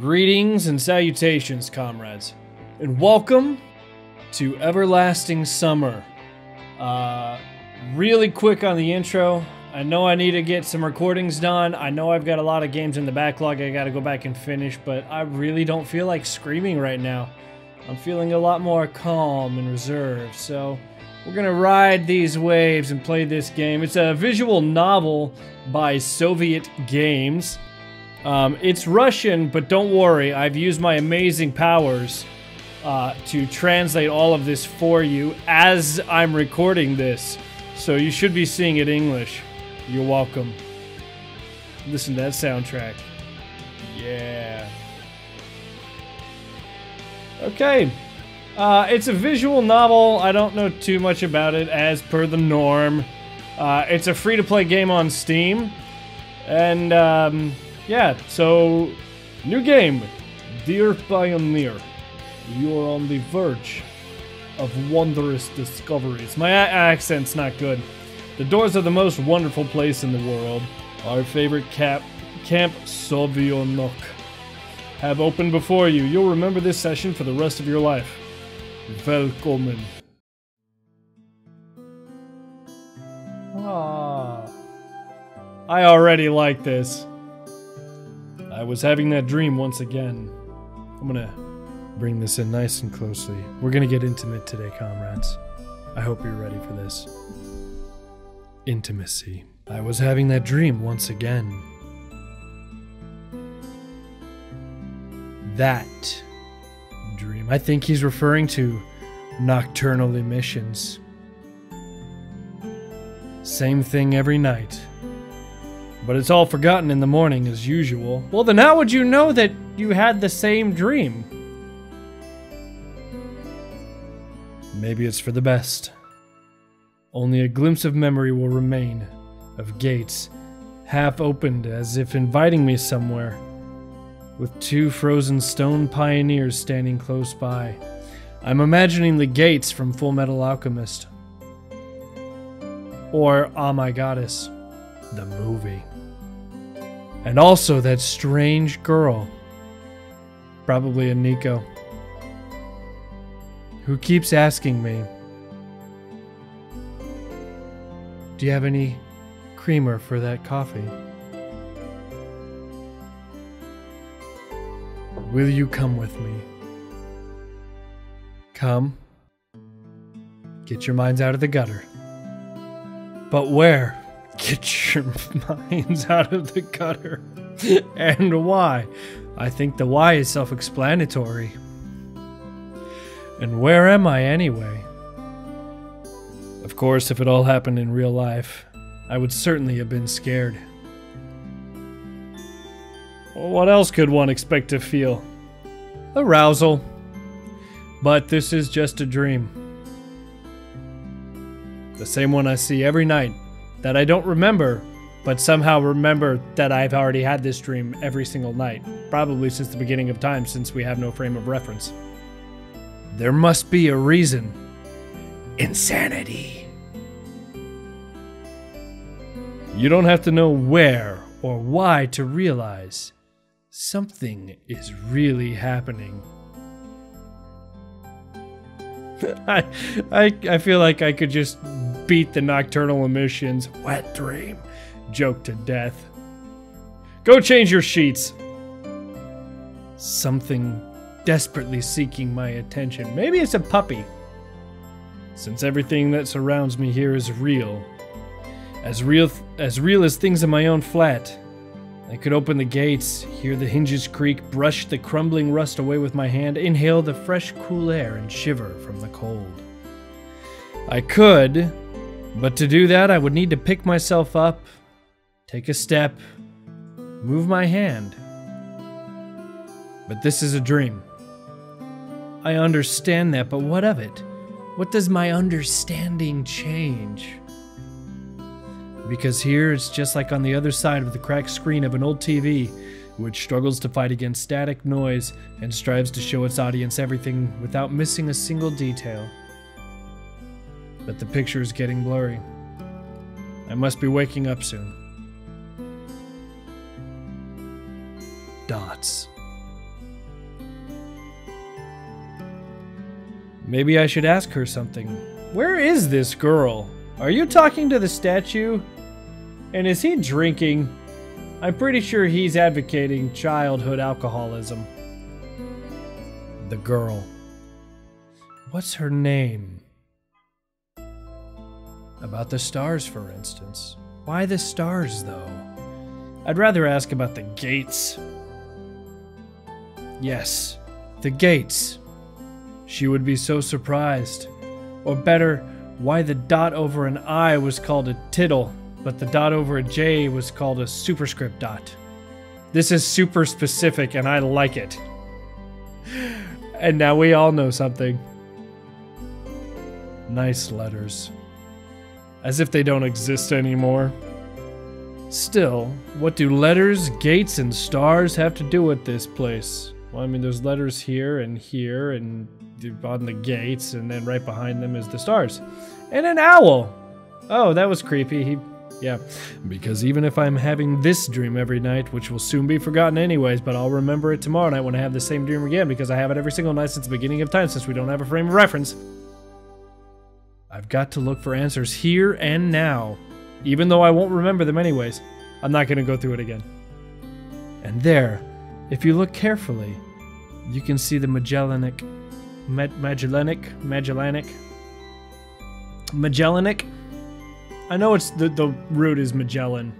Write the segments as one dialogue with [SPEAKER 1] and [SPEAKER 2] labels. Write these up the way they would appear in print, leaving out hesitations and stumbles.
[SPEAKER 1] Greetings and salutations, comrades, and welcome to Everlasting Summer. Really quick on the intro. I know I need to get some recordings done. I know I've got a lot of games in the backlog I gotta go back and finish, but I really don't feel like screaming right now. I'm feeling a lot more calm and reserved, so we're gonna ride these waves and play this game. It's a visual novel by Soviet Games. It's Russian, but don't worry, I've used my amazing powers to translate all of this for you as I'm recording this. So you should be seeing it English. You're welcome. Listen to that soundtrack. Yeah. Okay. It's a visual novel. I don't know too much about it as per the norm. It's a free-to-play game on Steam. And, yeah, so, new game, Dear Pioneer. You're on the verge of wondrous discoveries. My accent's not good. The doors of the most wonderful place in the world, our favorite Camp Sovietnok, have opened before you. You'll remember this session for the rest of your life. Welcome. Ah, I already like this. I was having that dream once again. I'm gonna bring this in nice and closely. We're gonna get intimate today, comrades. I hope you're ready for this. Intimacy. I was having that dream once again. That dream. I think he's referring to nocturnal emissions. Same thing every night. But it's all forgotten in the morning as usual. Well, then how would you know that you had the same dream? Maybe it's for the best. Only a glimpse of memory will remain, of gates, half opened as if inviting me somewhere, with two frozen stone pioneers standing close by. I'm imagining the gates from Full Metal Alchemist. Or Oh My Goddess, the movie. And also that strange girl, probably a Nico, who keeps asking me, do you have any creamer for that coffee? Will you come with me? Come. Get your minds out of the gutter. But where? Get your minds out of the gutter. And why? I think the why is self-explanatory. And where am I anyway? Of course, if it all happened in real life, I would certainly have been scared. Well, what else could one expect to feel? Arousal. But this is just a dream. The same one I see every night. That I don't remember, but somehow remember that I've already had this dream every single night. Probably since the beginning of time, since we have no frame of reference. There must be a reason. Insanity. You don't have to know where or why to realize something is really happening. I feel like I could just beat the nocturnal emissions, wet dream, joke to death. Go change your sheets. Something desperately seeking my attention. Maybe it's a puppy. Since everything that surrounds me here is real. As real as things in my own flat. I could open the gates, hear the hinges creak, brush the crumbling rust away with my hand, inhale the fresh, cool air, and shiver from the cold. I could, but to do that I would need to pick myself up, take a step, move my hand. But this is a dream. I understand that, but what of it? What does my understanding change? Because here it's just like on the other side of the cracked screen of an old TV, which struggles to fight against static noise and strives to show its audience everything without missing a single detail. But the picture is getting blurry. I must be waking up soon. Dots. Maybe I should ask her something. Where is this girl? Are you talking to the statue? And is he drinking? I'm pretty sure he's advocating childhood alcoholism. The girl. What's her name? About the stars, for instance. Why the stars, though? I'd rather ask about the gates. Yes, the gates. She would be so surprised. Or better, why the dot over an I was called a tittle, but the dot over a J was called a superscript dot. This is super specific and I like it. And now we all know something. Nice letters. As if they don't exist anymore. Still, what do letters, gates, and stars have to do with this place? Well, I mean, there's letters here and on the gates, and then right behind them is the stars. And an owl! Oh, that was creepy. Yeah, because even if I'm having this dream every night, which will soon be forgotten anyways, but I'll remember it tomorrow night when I have the same dream again, because I have it every single night since the beginning of time, since we don't have a frame of reference. I've got to look for answers here and now, even though I won't remember them anyways. I'm not going to go through it again. And there, if you look carefully, you can see the Magellanic. I know it's the root is Magellan.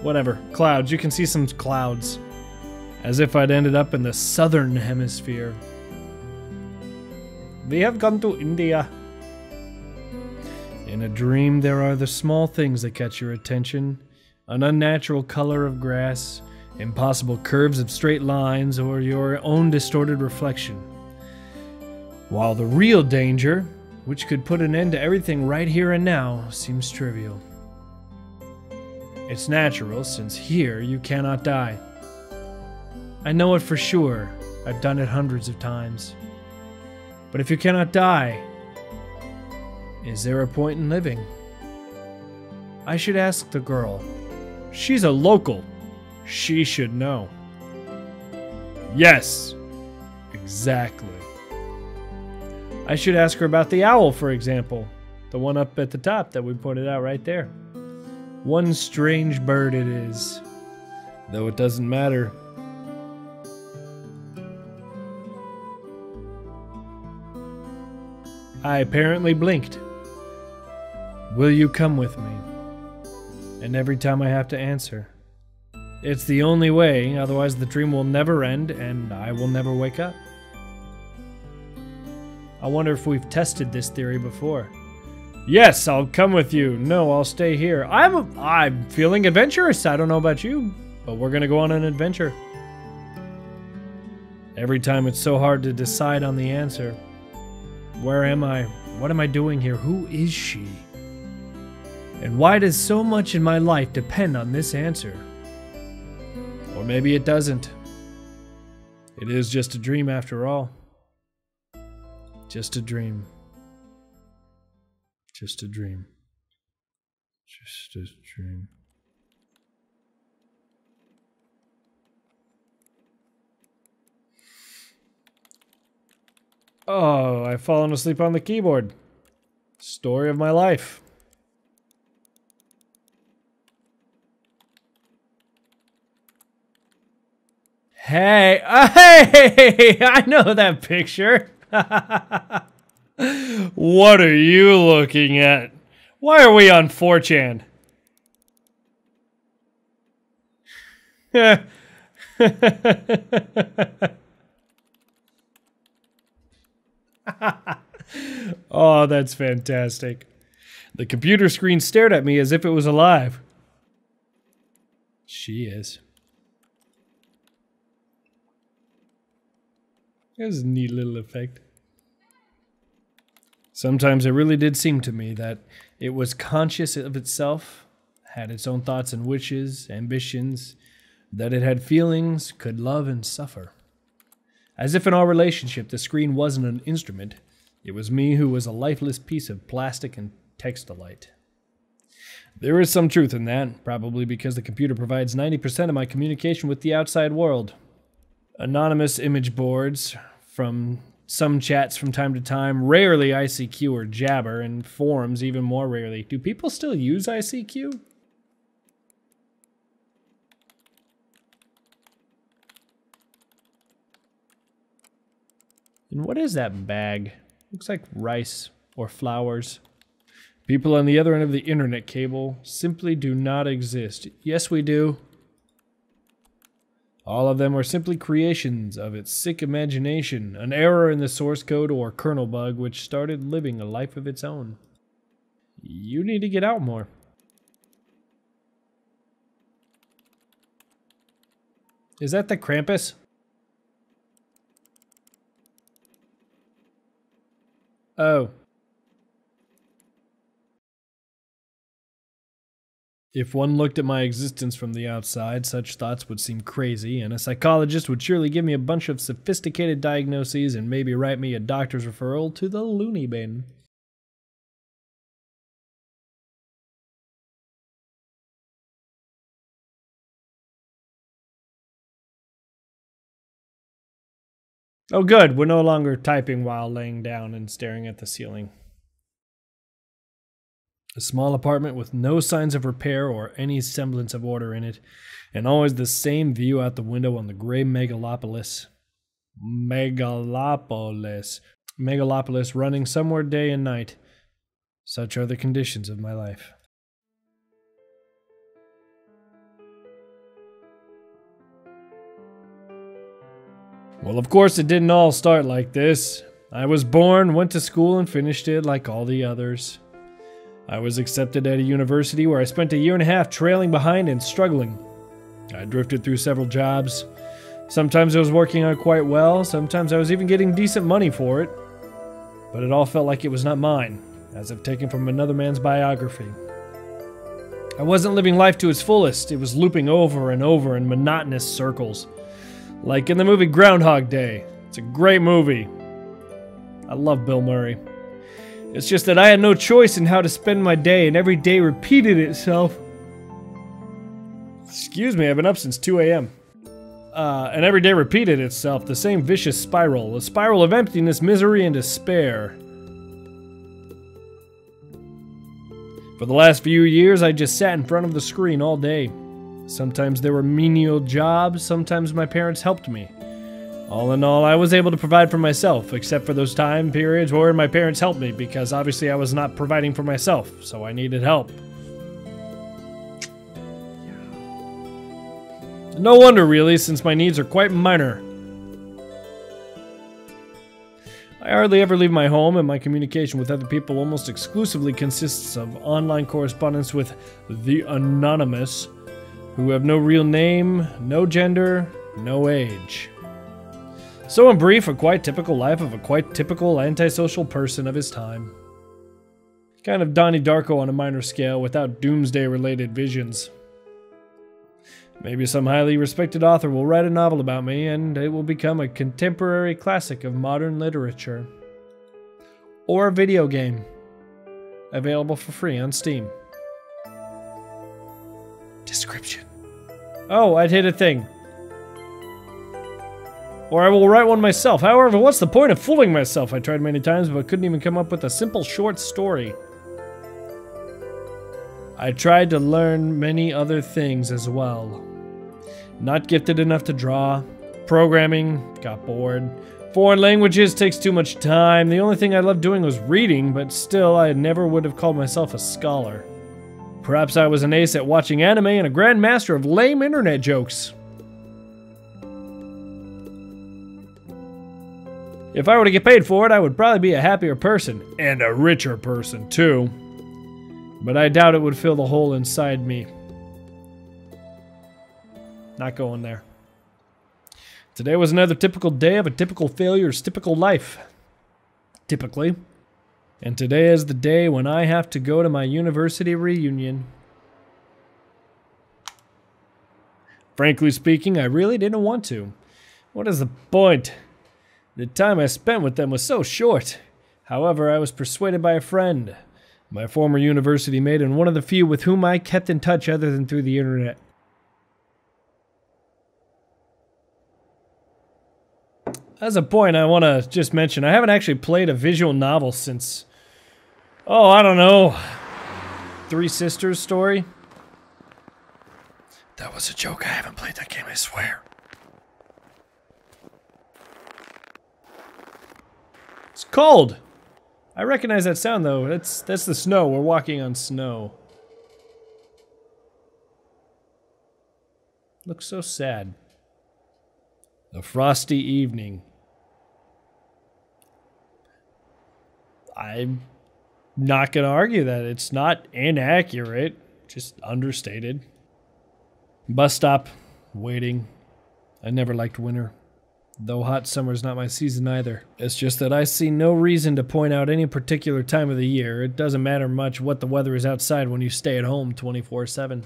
[SPEAKER 1] Whatever. Clouds. You can see some clouds. As if I'd ended up in the southern hemisphere. We have gone to India. In a dream, there are the small things that catch your attention. An unnatural color of grass, impossible curves of straight lines, or your own distorted reflection. While the real danger, which could put an end to everything right here and now, seems trivial. It's natural, since here you cannot die. I know it for sure. I've done it hundreds of times. But if you cannot die, is there a point in living? I should ask the girl. She's a local. She should know. Yes, exactly. I should ask her about the owl, for example. The one up at the top that we pointed out right there. One strange bird it is. Though it doesn't matter. I apparently blinked. Will you come with me? And every time I have to answer. It's the only way, otherwise the dream will never end and I will never wake up. I wonder if we've tested this theory before. Yes, I'll come with you. No, I'll stay here. I'm feeling adventurous. I don't know about you, but we're gonna go on an adventure. Every time it's so hard to decide on the answer. Where am I? What am I doing here? Who is she? And why does so much in my life depend on this answer? Or maybe it doesn't. It is just a dream after all. Just a dream. Just a dream. Just a dream. Oh, I've fallen asleep on the keyboard. Story of my life. Hey, hey, I know that picture. What are you looking at? Why are we on 4chan? Oh, that's fantastic. The computer screen stared at me as if it was alive. She is. That was a neat little effect. Sometimes it really did seem to me that it was conscious of itself, had its own thoughts and wishes, ambitions, that it had feelings, could love and suffer. As if in our relationship the screen wasn't an instrument, it was me who was a lifeless piece of plastic and textilite. There is some truth in that, probably because the computer provides 90% of my communication with the outside world. Anonymous image boards from Some chats from time to time, rarely ICQ or Jabber, and forums even more rarely. Do people still use ICQ? And what is that bag? Looks like rice or flowers. People on the other end of the internet cable simply do not exist. Yes, we do. All of them are simply creations of its sick imagination, an error in the source code or kernel bug which started living a life of its own. You need to get out more. Is that the Krampus? Oh. If one looked at my existence from the outside, such thoughts would seem crazy, and a psychologist would surely give me a bunch of sophisticated diagnoses and maybe write me a doctor's referral to the loony bin. Oh good, we're no longer typing while laying down and staring at the ceiling. A small apartment with no signs of repair or any semblance of order in it, and always the same view out the window on the gray megalopolis. Megalopolis running somewhere day and night. Such are the conditions of my life. Well, of course it didn't all start like this. I was born, went to school, and finished it like all the others. I was accepted at a university where I spent a year and a half trailing behind and struggling. I drifted through several jobs. Sometimes I was working out quite well, sometimes I was even getting decent money for it. But it all felt like it was not mine, as if taken from another man's biography. I wasn't living life to its fullest, it was looping over and over in monotonous circles. Like in the movie Groundhog Day. It's a great movie. I love Bill Murray. It's just that I had no choice in how to spend my day, and every day repeated itself. Excuse me, I've been up since 2 a.m. And every day repeated itself, the same vicious spiral. A spiral of emptiness, misery, and despair. For the last few years, I just sat in front of the screen all day. Sometimes there were menial jobs, sometimes my parents helped me. All in all, I was able to provide for myself, except for those time periods where my parents helped me, because obviously I was not providing for myself, so I needed help. No wonder, really, since my needs are quite minor. I hardly ever leave my home, and my communication with other people almost exclusively consists of online correspondence with the Anonymous, who have no real name, no gender, no age. So in brief, a quite typical life of a quite typical antisocial person of his time. Kind of Donnie Darko on a minor scale, without doomsday-related visions. Maybe some highly respected author will write a novel about me, and it will become a contemporary classic of modern literature. Or a video game. Available for free on Steam. Description. Oh, I'd hit a thing. Or I will write one myself. However, what's the point of fooling myself? I tried many times, but couldn't even come up with a simple short story. I tried to learn many other things as well. Not gifted enough to draw. Programming, got bored. Foreign languages takes too much time. The only thing I loved doing was reading, but still, I never would have called myself a scholar. Perhaps I was an ace at watching anime and a grandmaster of lame internet jokes. If I were to get paid for it, I would probably be a happier person. And a richer person, too. But I doubt it would fill the hole inside me. Not going there. Today was another typical day of a typical failurer's typical life. Typically. And today is the day when I have to go to my university reunion. Frankly speaking, I really didn't want to. What is the point? The time I spent with them was so short. However, I was persuaded by a friend, my former university mate, and one of the few with whom I kept in touch other than through the internet. as a point, I want to just mention, I haven't actually played a visual novel since, oh, I don't know, Three Sisters story? That was a joke. I haven't played that game, I swear. It's cold. I recognize that sound, though. That's the snow. We're walking on snow. Looks so sad. A frosty evening. I'm not gonna argue that. It's not inaccurate, just understated. Bus stop, waiting. I never liked winter. Though hot summer's not my season either. It's just that I see no reason to point out any particular time of the year. It doesn't matter much what the weather is outside when you stay at home 24/7.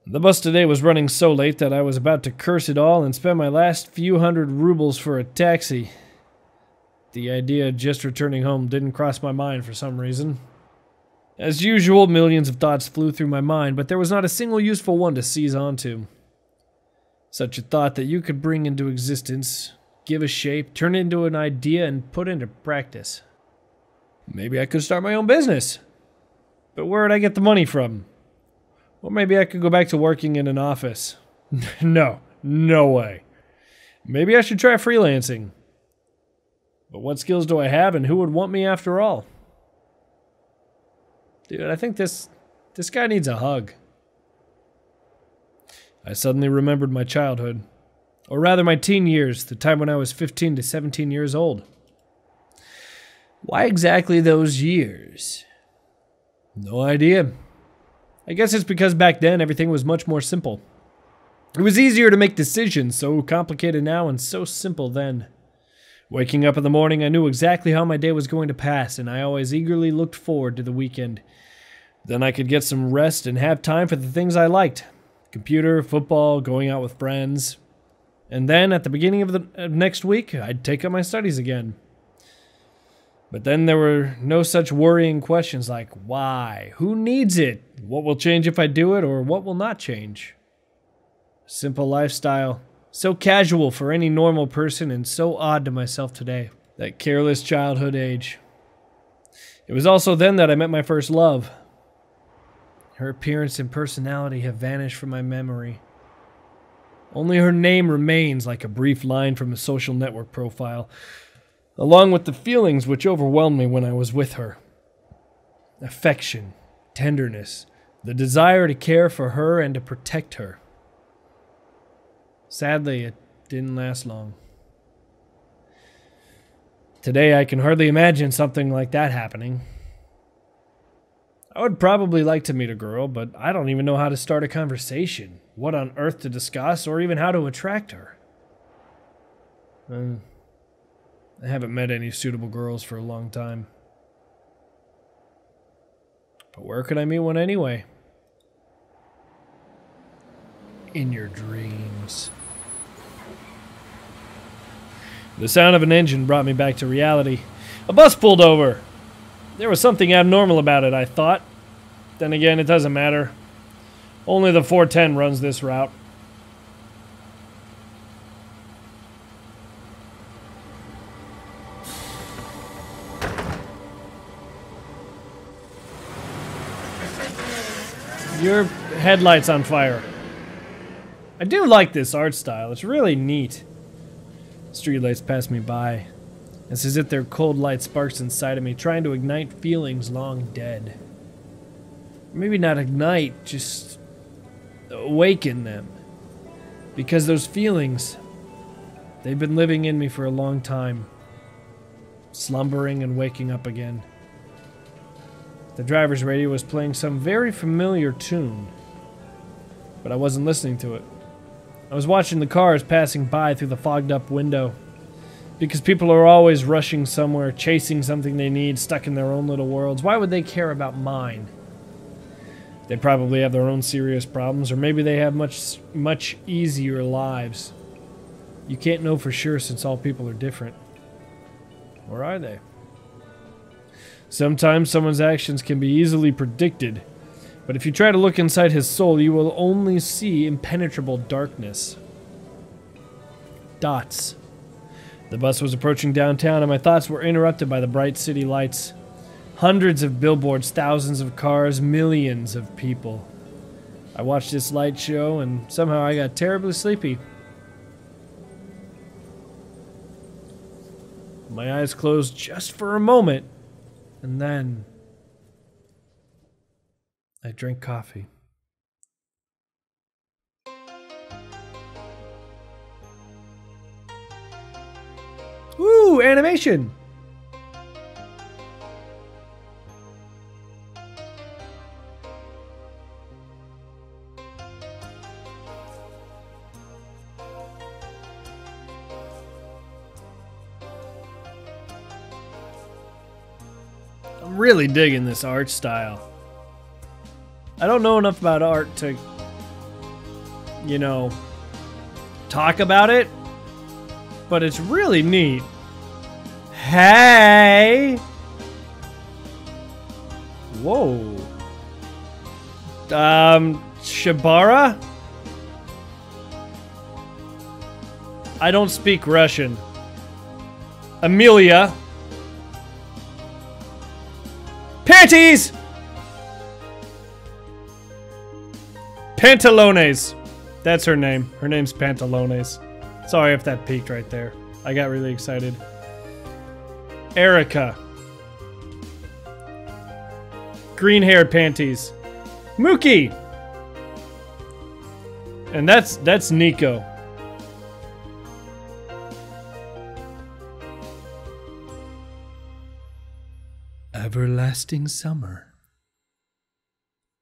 [SPEAKER 1] The bus today was running so late that I was about to curse it all and spend my last few hundred rubles for a taxi. The idea of just returning home didn't cross my mind for some reason. As usual, millions of thoughts flew through my mind, but there was not a single useful one to seize onto. Such a thought that you could bring into existence, give a shape, turn it into an idea, and put into practice. Maybe I could start my own business. But where would I get the money from? Or maybe I could go back to working in an office. No way. Maybe I should try freelancing. But what skills do I have and who would want me after all? Dude, I think this guy needs a hug. I suddenly remembered my childhood. Or rather my teen years, the time when I was 15 to 17 years old. Why exactly those years? No idea. I guess it's because back then everything was much more simple. It was easier to make decisions, so complicated now and so simple then. Waking up in the morning, I knew exactly how my day was going to pass, and I always eagerly looked forward to the weekend. Then I could get some rest and have time for the things I liked. Computer, football, going out with friends. And then, at the beginning of next week, I'd take up my studies again. But then there were no such worrying questions like, why? Who needs it? What will change if I do it, or what will not change? Simple lifestyle. So casual for any normal person and so odd to myself today. That careless childhood age. It was also then that I met my first love. Her appearance and personality have vanished from my memory. Only her name remains like a brief line from a social network profile, along with the feelings which overwhelmed me when I was with her. Affection, tenderness, the desire to care for her and to protect her. Sadly, it didn't last long. Today, I can hardly imagine something like that happening. I would probably like to meet a girl, but I don't even know how to start a conversation, what on earth to discuss, or even how to attract her. I haven't met any suitable girls for a long time. But where could I meet one anyway? In your dreams. The sound of an engine brought me back to reality. A bus pulled over. There was something abnormal about it, I thought. Then again, it doesn't matter. Only the 410 runs this route. Your headlight's on fire. I do like this art style. It's really neat. Streetlights pass me by. It's as if their cold light sparks inside of me, trying to ignite feelings long dead. Maybe not ignite, just awaken them. Because those feelings, they've been living in me for a long time. Slumbering and waking up again. The driver's radio was playing some very familiar tune, but I wasn't listening to it. I was watching the cars passing by through the fogged up window. Because people are always rushing somewhere, chasing something they need, stuck in their own little worlds. Why would they care about mine? They probably have their own serious problems, or maybe they have much easier lives. You can't know for sure since all people are different. Or are they? Sometimes someone's actions can be easily predicted, but if you try to look inside his soul, you will only see impenetrable darkness. Dots. The bus was approaching downtown and my thoughts were interrupted by the bright city lights. Hundreds of billboards, thousands of cars, millions of people. I watched this light show and somehow I got terribly sleepy. My eyes closed just for a moment, and then I drank coffee. Ooh, animation! I'm really digging this art style. I don't know enough about art to, you know, talk about it, but it's really neat. Hey! Whoa. Shibara? I don't speak Russian. Amelia. Panties! Pantalones. That's her name. Her name's Pantalones. Sorry if that peaked right there. I got really excited. Erica. Green-haired panties. Mookie! And that's Nico. Everlasting summer.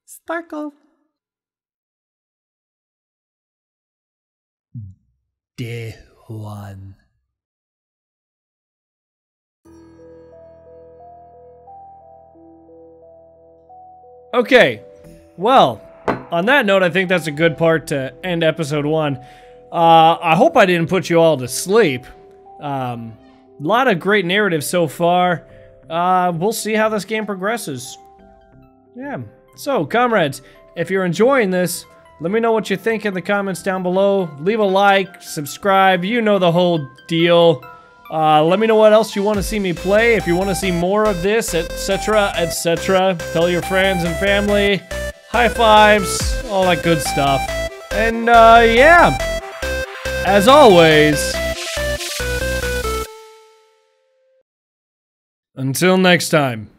[SPEAKER 1] Sparkle. Day one. Okay, well, on that note, I think that's a good part to end episode 1. I hope I didn't put you all to sleep. A lot of great narrative so far. We'll see how this game progresses. Yeah, so comrades, if you're enjoying this, let me know what you think in the comments down below. Leave a like, subscribe, you know the whole deal. Let me know what else you want to see me play, if you want to see more of this, etc., etc. Tell your friends and family. High fives, all that good stuff. And, yeah. As always, until next time.